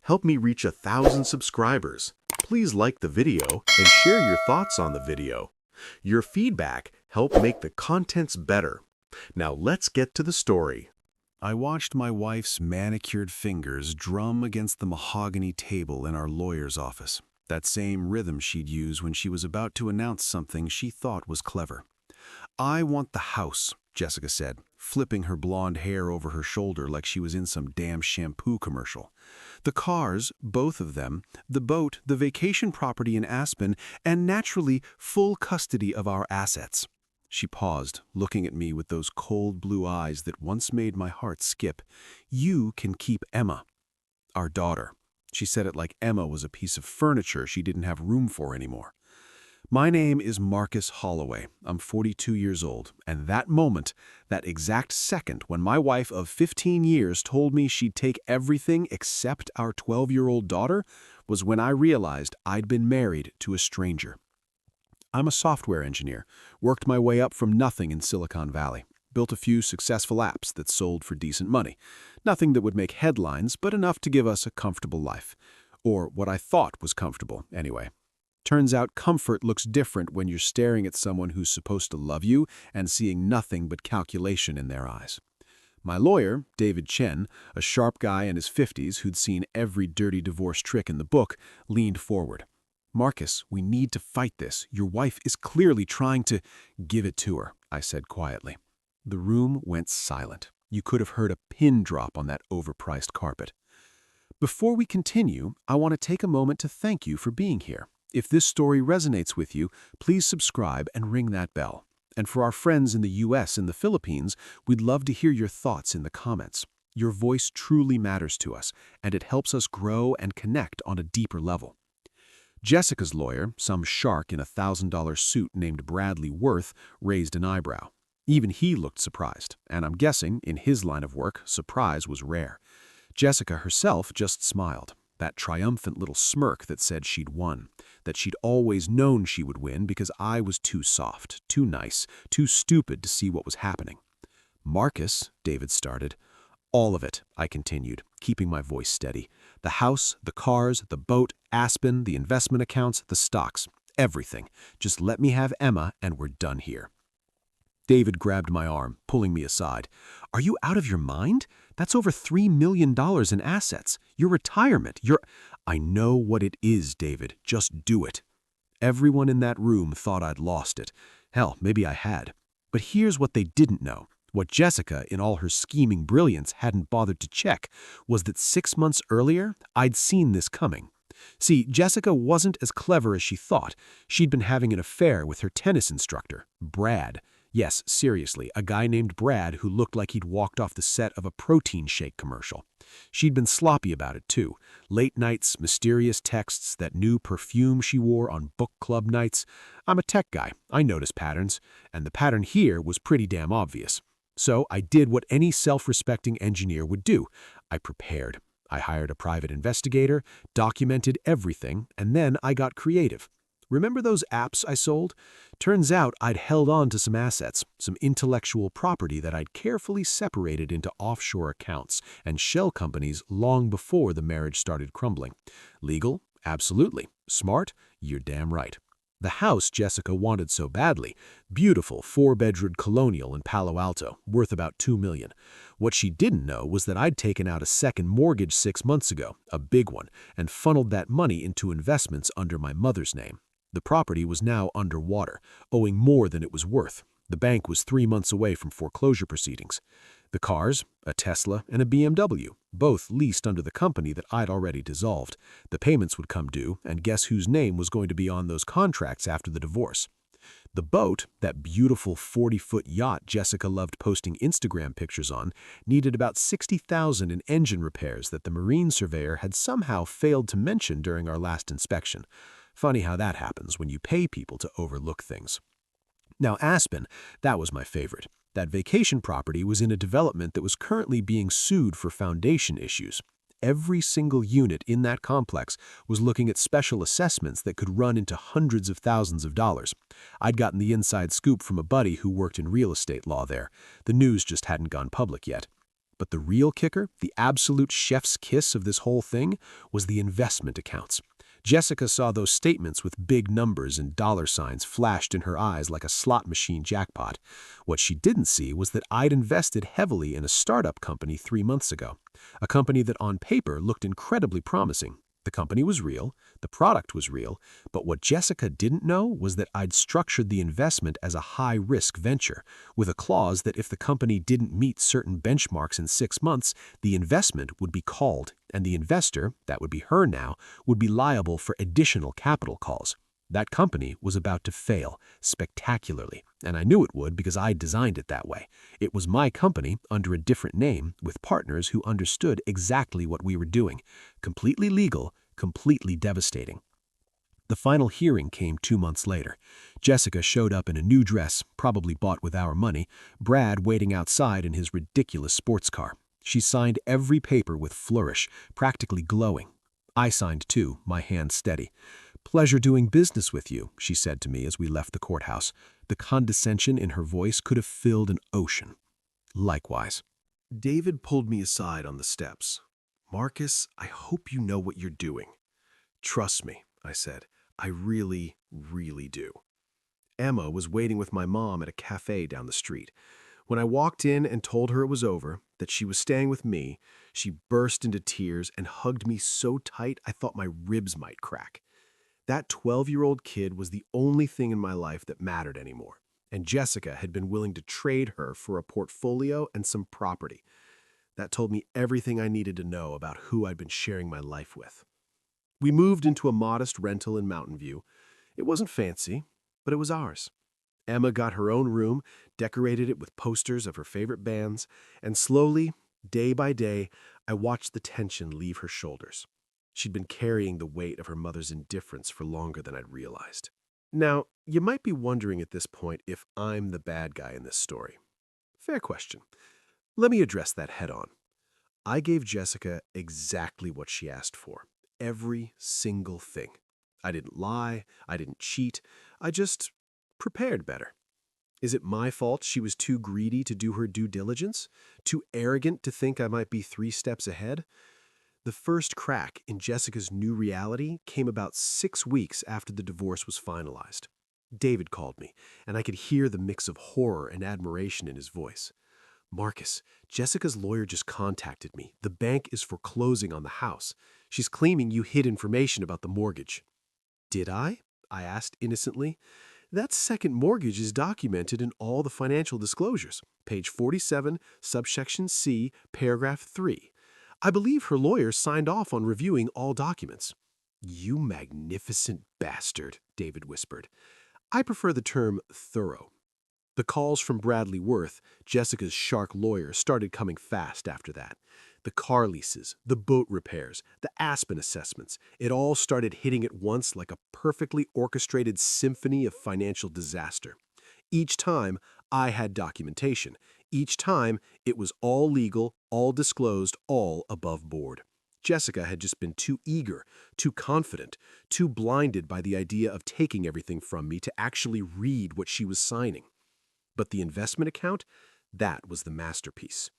help me reach 1,000 subscribers. Please like the video and share your thoughts on the video. Your feedback helps make the contents better. Now let's get to the story. I watched my wife's manicured fingers drum against the mahogany table in our lawyer's office, that same rhythm she'd use when she was about to announce something she thought was clever. "I want the house," Jessica said, flipping her blonde hair over her shoulder like she was in some damn shampoo commercial. "The cars, both of them, the boat, the vacation property in Aspen, and naturally, full custody of our assets." She paused, looking at me with those cold blue eyes that once made my heart skip. "You can keep Emma, our daughter." She said it like Emma was a piece of furniture she didn't have room for anymore. "My name is Marcus Holloway. I'm 42 years old, and that moment, that exact second when my wife of 15 years told me she'd take everything except our 12-year-old daughter, was when I realized I'd been married to a stranger. I'm a software engineer, worked my way up from nothing in Silicon Valley, built a few successful apps that sold for decent money. Nothing that would make headlines, but enough to give us a comfortable life. Or what I thought was comfortable, anyway. Turns out comfort looks different when you're staring at someone who's supposed to love you and seeing nothing but calculation in their eyes. My lawyer, David Chen, a sharp guy in his 50s who'd seen every dirty divorce trick in the book, leaned forward. "Marcus, we need to fight this. Your wife is clearly trying to—" "Give it to her," I said quietly. The room went silent. You could have heard a pin drop on that overpriced carpet. "Before we continue, I want to take a moment to thank you for being here. If this story resonates with you, please subscribe and ring that bell. And for our friends in the US and the Philippines, we'd love to hear your thoughts in the comments. Your voice truly matters to us, and it helps us grow and connect on a deeper level." Jessica's lawyer, some shark in a $1,000 suit named Bradley Worth, raised an eyebrow. Even he looked surprised, and I'm guessing, in his line of work, surprise was rare. Jessica herself just smiled, that triumphant little smirk that said she'd won, that she'd always known she would win because I was too soft, too nice, too stupid to see what was happening. "Marcus," David started. "All of it," I continued, keeping my voice steady. "The house, the cars, the boat, Aspen, the investment accounts, the stocks, everything. Just let me have Emma and we're done here." David grabbed my arm, pulling me aside. "Are you out of your mind? That's over $3 million in assets. Your retirement, your—" "I know what it is, David. Just do it." Everyone in that room thought I'd lost it. Hell, maybe I had. But here's what they didn't know. What Jessica, in all her scheming brilliance, hadn't bothered to check was that 6 months earlier, I'd seen this coming. See, Jessica wasn't as clever as she thought. She'd been having an affair with her tennis instructor, Brad. Yes, seriously, a guy named Brad who looked like he'd walked off the set of a protein shake commercial. She'd been sloppy about it, too. Late nights, mysterious texts, that new perfume she wore on book club nights. I'm a tech guy. I notice patterns. And the pattern here was pretty damn obvious. So I did what any self-respecting engineer would do. I prepared. I hired a private investigator, documented everything, and then I got creative. Remember those apps I sold? Turns out I'd held on to some assets, some intellectual property that I'd carefully separated into offshore accounts and shell companies long before the marriage started crumbling. Legal? Absolutely. Smart? You're damn right. The house Jessica wanted so badly, beautiful 4-bedroom colonial in Palo Alto, worth about $2 million. What she didn't know was that I'd taken out a second mortgage 6 months ago, a big one, and funneled that money into investments under my mother's name. The property was now underwater, owing more than it was worth. The bank was 3 months away from foreclosure proceedings. The cars, a Tesla and a BMW, both leased under the company that I'd already dissolved. The payments would come due, and guess whose name was going to be on those contracts after the divorce? The boat, that beautiful 40-foot yacht Jessica loved posting Instagram pictures on, needed about $60,000 in engine repairs that the marine surveyor had somehow failed to mention during our last inspection. Funny how that happens when you pay people to overlook things. Now Aspen, that was my favorite. That vacation property was in a development that was currently being sued for foundation issues. Every single unit in that complex was looking at special assessments that could run into hundreds of thousands of dollars. I'd gotten the inside scoop from a buddy who worked in real estate law there. The news just hadn't gone public yet. But the real kicker, the absolute chef's kiss of this whole thing, was the investment accounts. Jessica saw those statements with big numbers and dollar signs flashed in her eyes like a slot machine jackpot. What she didn't see was that I'd invested heavily in a startup company 3 months ago, a company that on paper looked incredibly promising. The company was real, the product was real, but what Jessica didn't know was that I'd structured the investment as a high-risk venture, with a clause that if the company didn't meet certain benchmarks in 6 months, the investment would be called, and the investor, that would be her now, would be liable for additional capital calls. That company was about to fail, spectacularly, and I knew it would because I designed it that way. It was my company, under a different name, with partners who understood exactly what we were doing. Completely legal, completely devastating. The final hearing came 2 months later. Jessica showed up in a new dress, probably bought with our money, Brad waiting outside in his ridiculous sports car. She signed every paper with flourish, practically glowing. I signed too, my hand steady. "Pleasure doing business with you," she said to me as we left the courthouse. The condescension in her voice could have filled an ocean. Likewise. David pulled me aside on the steps. "Marcus, I hope you know what you're doing." "Trust me," I said. "I really, really do." Emma was waiting with my mom at a cafe down the street. When I walked in and told her it was over, that she was staying with me, she burst into tears and hugged me so tight I thought my ribs might crack. That 12-year-old kid was the only thing in my life that mattered anymore, and Jessica had been willing to trade her for a portfolio and some property. That told me everything I needed to know about who I'd been sharing my life with. We moved into a modest rental in Mountain View. It wasn't fancy, but it was ours. Emma got her own room, decorated it with posters of her favorite bands, and slowly, day by day, I watched the tension leave her shoulders. She'd been carrying the weight of her mother's indifference for longer than I'd realized. Now, you might be wondering at this point if I'm the bad guy in this story. Fair question. Let me address that head on. I gave Jessica exactly what she asked for. Every single thing. I didn't lie, I didn't cheat, I just prepared better. Is it my fault she was too greedy to do her due diligence? Too arrogant to think I might be 3 steps ahead? The first crack in Jessica's new reality came about 6 weeks after the divorce was finalized. David called me, and I could hear the mix of horror and admiration in his voice. "Marcus, Jessica's lawyer just contacted me. The bank is foreclosing on the house. She's claiming you hid information about the mortgage." "Did I?" I asked innocently. "That second mortgage is documented in all the financial disclosures. Page 47, subsection C, paragraph 3. I believe her lawyer signed off on reviewing all documents." "You magnificent bastard," David whispered. I prefer the term thorough. The calls from Bradley Worth, Jessica's shark lawyer, started coming fast after that. The car leases, the boat repairs, the Aspen assessments, it all started hitting at once like a perfectly orchestrated symphony of financial disaster. Each time, I had documentation. Each time, it was all legal, all disclosed, all above board. Jessica had just been too eager, too confident, too blinded by the idea of taking everything from me to actually read what she was signing. But the investment account, that was the masterpiece.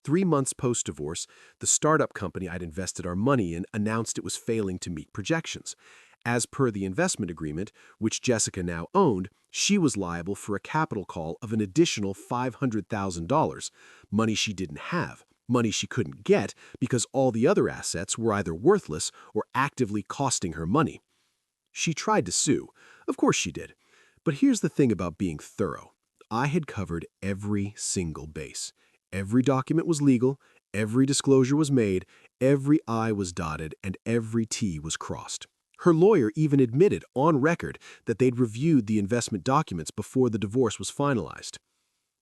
3 months post-divorce, the startup company I'd invested our money in announced it was failing to meet projections. As per the investment agreement, which Jessica now owned, she was liable for a capital call of an additional $500,000, money she didn't have, money she couldn't get because all the other assets were either worthless or actively costing her money. She tried to sue. Of course she did. But here's the thing about being thorough. I had covered every single base. Every document was legal, every disclosure was made, every I was dotted, and every T was crossed. Her lawyer even admitted on record that they'd reviewed the investment documents before the divorce was finalized.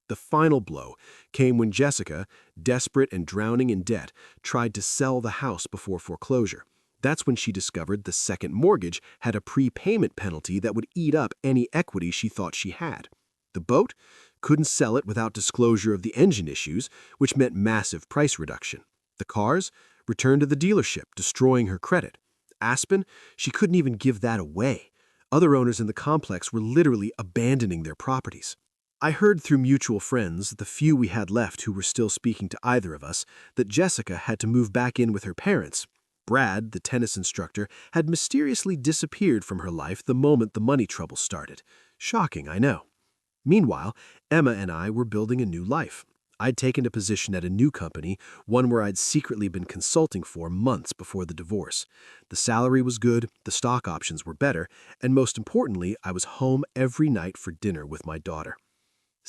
The final blow came when Jessica, desperate and drowning in debt, tried to sell the house before foreclosure. That's when she discovered the second mortgage had a prepayment penalty that would eat up any equity she thought she had. The boat? Couldn't sell it without disclosure of the engine issues, which meant massive price reduction. The cars? Returned to the dealership, destroying her credit. Aspen? She couldn't even give that away. Other owners in the complex were literally abandoning their properties. I heard through mutual friends, the few we had left who were still speaking to either of us, that Jessica had to move back in with her parents. Brad, the tennis instructor, had mysteriously disappeared from her life the moment the money trouble started. Shocking, I know. Meanwhile, Emma and I were building a new life. I'd taken a position at a new company, one where I'd secretly been consulting for months before the divorce. The salary was good, the stock options were better, and most importantly, I was home every night for dinner with my daughter.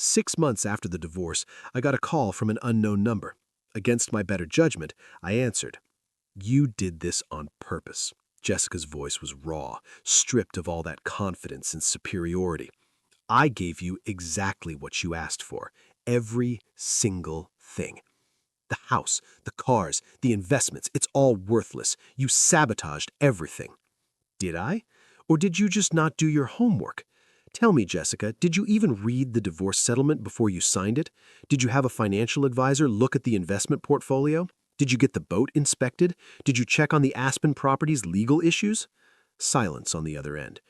6 months after the divorce, I got a call from an unknown number. Against my better judgment, I answered. "You did this on purpose." Jessica's voice was raw, stripped of all that confidence and superiority. "I gave you exactly what you asked for. Every single thing. The house, the cars, the investments, it's all worthless. You sabotaged everything." "Did I? Or did you just not do your homework? Tell me, Jessica, did you even read the divorce settlement before you signed it? Did you have a financial advisor look at the investment portfolio? Did you get the boat inspected? Did you check on the Aspen property's legal issues?" Silence on the other end.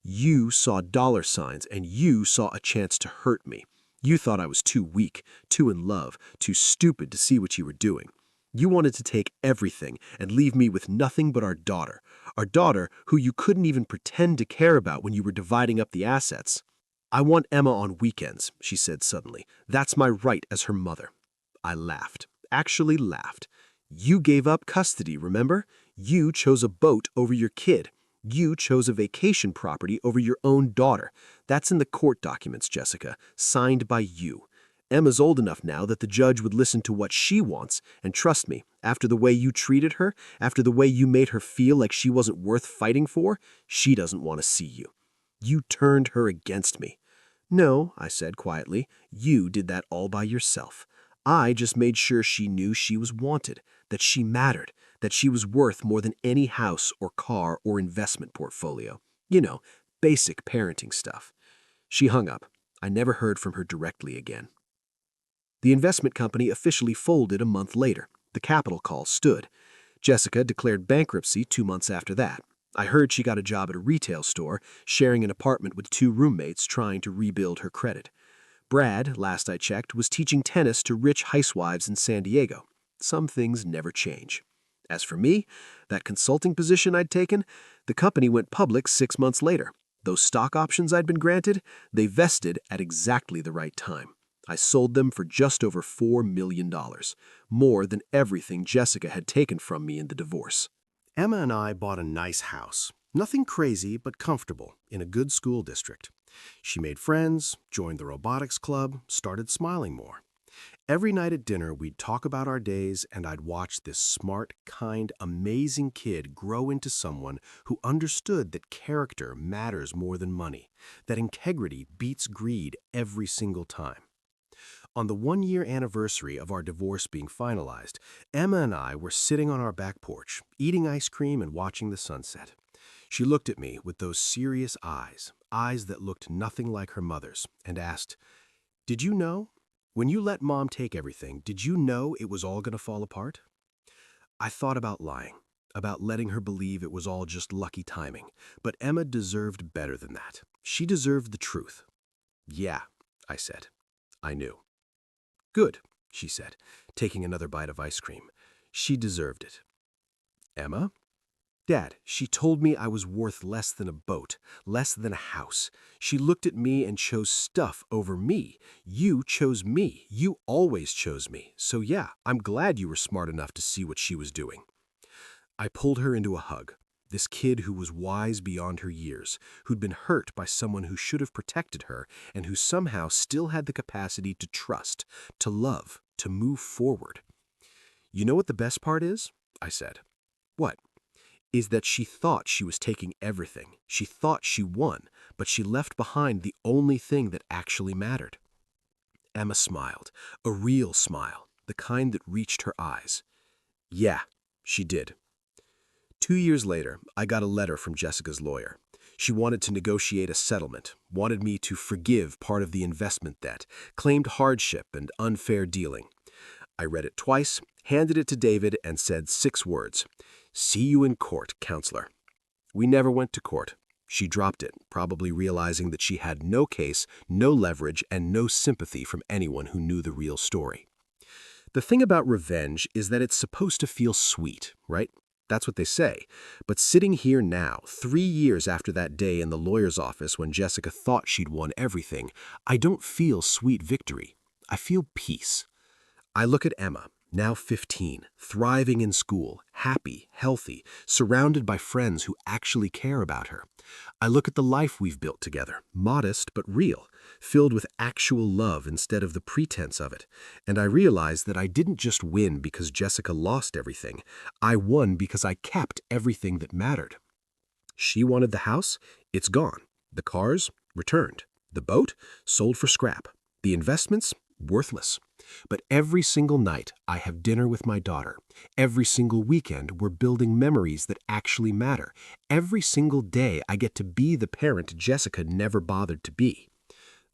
"You saw dollar signs and you saw a chance to hurt me. You thought I was too weak, too in love, too stupid to see what you were doing. You wanted to take everything and leave me with nothing but our daughter who you couldn't even pretend to care about when you were dividing up the assets." "I want Emma on weekends," she said suddenly. "That's my right as her mother." I laughed, actually laughed. "You gave up custody, remember? You chose a boat over your kid. You chose a vacation property over your own daughter. That's in the court documents, Jessica, signed by you. Emma's old enough now that the judge would listen to what she wants, and trust me, after the way you treated her, after the way you made her feel like she wasn't worth fighting for, she doesn't want to see you. You turned her against me." "No," I said quietly, "you did that all by yourself. I just made sure she knew she was wanted, that she mattered, that she was worth more than any house or car or investment portfolio. You know, basic parenting stuff." She hung up. I never heard from her directly again. The investment company officially folded a month later. The capital call stood. Jessica declared bankruptcy 2 months after that. I heard she got a job at a retail store, sharing an apartment with 2 roommates trying to rebuild her credit. Brad, last I checked, was teaching tennis to rich housewives in San Diego. Some things never change. As for me, that consulting position I'd taken, the company went public 6 months later. Those stock options I'd been granted, they vested at exactly the right time. I sold them for just over $4 million, more than everything Jessica had taken from me in the divorce. Emma and I bought a nice house. Nothing crazy, but comfortable, in a good school district. She made friends, joined the robotics club, started smiling more. Every night at dinner, we'd talk about our days, and I'd watch this smart, kind, amazing kid grow into someone who understood that character matters more than money, that integrity beats greed every single time. On the 1-year anniversary of our divorce being finalized, Emma and I were sitting on our back porch, eating ice cream and watching the sunset. She looked at me with those serious eyes, eyes that looked nothing like her mother's, and asked, "Did you know? When you let Mom take everything, did you know it was all going to fall apart?" I thought about lying, about letting her believe it was all just lucky timing, but Emma deserved better than that. She deserved the truth. "Yeah," I said. I knew. "Good," she said, taking another bite of ice cream. "She deserved it." "Emma?" "Dad, she told me I was worth less than a boat, less than a house. She looked at me and chose stuff over me. You chose me. You always chose me. So yeah, I'm glad you were smart enough to see what she was doing." I pulled her into a hug. This kid who was wise beyond her years, who'd been hurt by someone who should have protected her, and who somehow still had the capacity to trust, to love, to move forward. "You know what the best part is?" I said. "What?" "Is that she thought she was taking everything. She thought she won, but she left behind the only thing that actually mattered." Emma smiled, a real smile, the kind that reached her eyes. "Yeah, she did." 2 years later, I got a letter from Jessica's lawyer. She wanted to negotiate a settlement, wanted me to forgive part of the investment debt, claimed hardship and unfair dealing. I read it twice, handed it to David, and said 6 words. "See you in court, counselor." We never went to court. She dropped it, probably realizing that she had no case, no leverage, and no sympathy from anyone who knew the real story. The thing about revenge is that it's supposed to feel sweet, right? That's what they say. But sitting here now, 3 years after that day in the lawyer's office when Jessica thought she'd won everything, I don't feel sweet victory. I feel peace. I look at Emma, now 15, thriving in school, happy, healthy, surrounded by friends who actually care about her. I look at the life we've built together, modest but real, filled with actual love instead of the pretense of it. And I realize that I didn't just win because Jessica lost everything. I won because I kept everything that mattered. She wanted the house, it's gone. The cars, returned. The boat, sold for scrap. The investments, worthless. But every single night, I have dinner with my daughter. Every single weekend, we're building memories that actually matter. Every single day, I get to be the parent Jessica never bothered to be.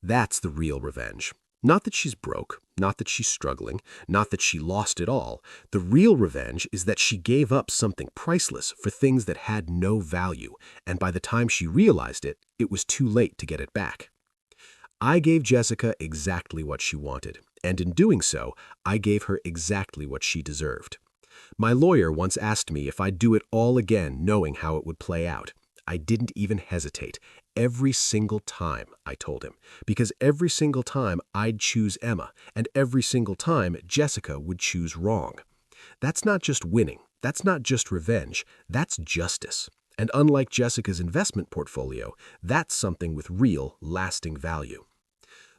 That's the real revenge. Not that she's broke, not that she's struggling, not that she lost it all. The real revenge is that she gave up something priceless for things that had no value, and by the time she realized it, it was too late to get it back. I gave Jessica exactly what she wanted, and in doing so, I gave her exactly what she deserved. My lawyer once asked me if I'd do it all again knowing how it would play out. I didn't even hesitate. Every single time, I told him, because every single time I'd choose Emma, and every single time Jessica would choose wrong. That's not just winning. That's not just revenge. That's justice. And unlike Jessica's investment portfolio, that's something with real, lasting value.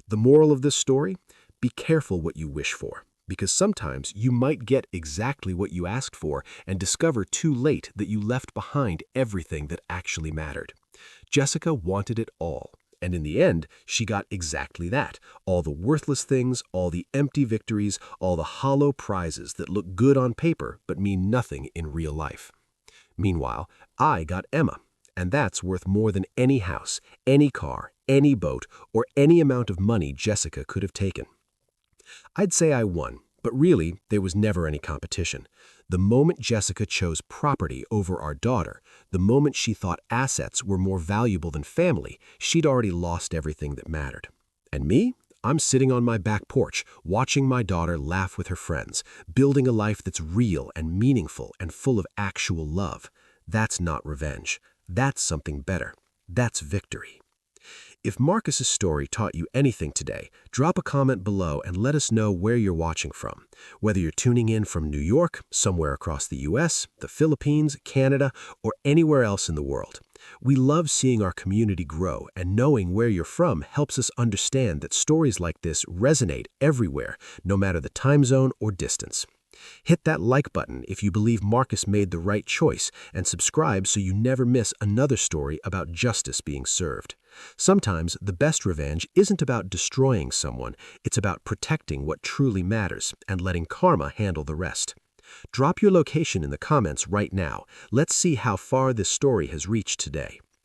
The moral of this story? Be careful what you wish for, because sometimes you might get exactly what you asked for and discover too late that you left behind everything that actually mattered. Jessica wanted it all, and in the end, she got exactly that. All the worthless things, all the empty victories, all the hollow prizes that look good on paper but mean nothing in real life. Meanwhile, I got Emma, and that's worth more than any house, any car, any boat, or any amount of money Jessica could have taken. I'd say I won, but really, there was never any competition. The moment Jessica chose property over our daughter, the moment she thought assets were more valuable than family, she'd already lost everything that mattered. And me? I'm sitting on my back porch, watching my daughter laugh with her friends, building a life that's real and meaningful and full of actual love. That's not revenge. That's something better. That's victory. If Marcus's story taught you anything today, drop a comment below and let us know where you're watching from. Whether you're tuning in from New York, somewhere across the US, the Philippines, Canada, or anywhere else in the world. We love seeing our community grow, and knowing where you're from helps us understand that stories like this resonate everywhere, no matter the time zone or distance. Hit that like button if you believe Marcus made the right choice, and subscribe so you never miss another story about justice being served. Sometimes the best revenge isn't about destroying someone, it's about protecting what truly matters and letting karma handle the rest. Drop your location in the comments right now. Let's see how far this story has reached today.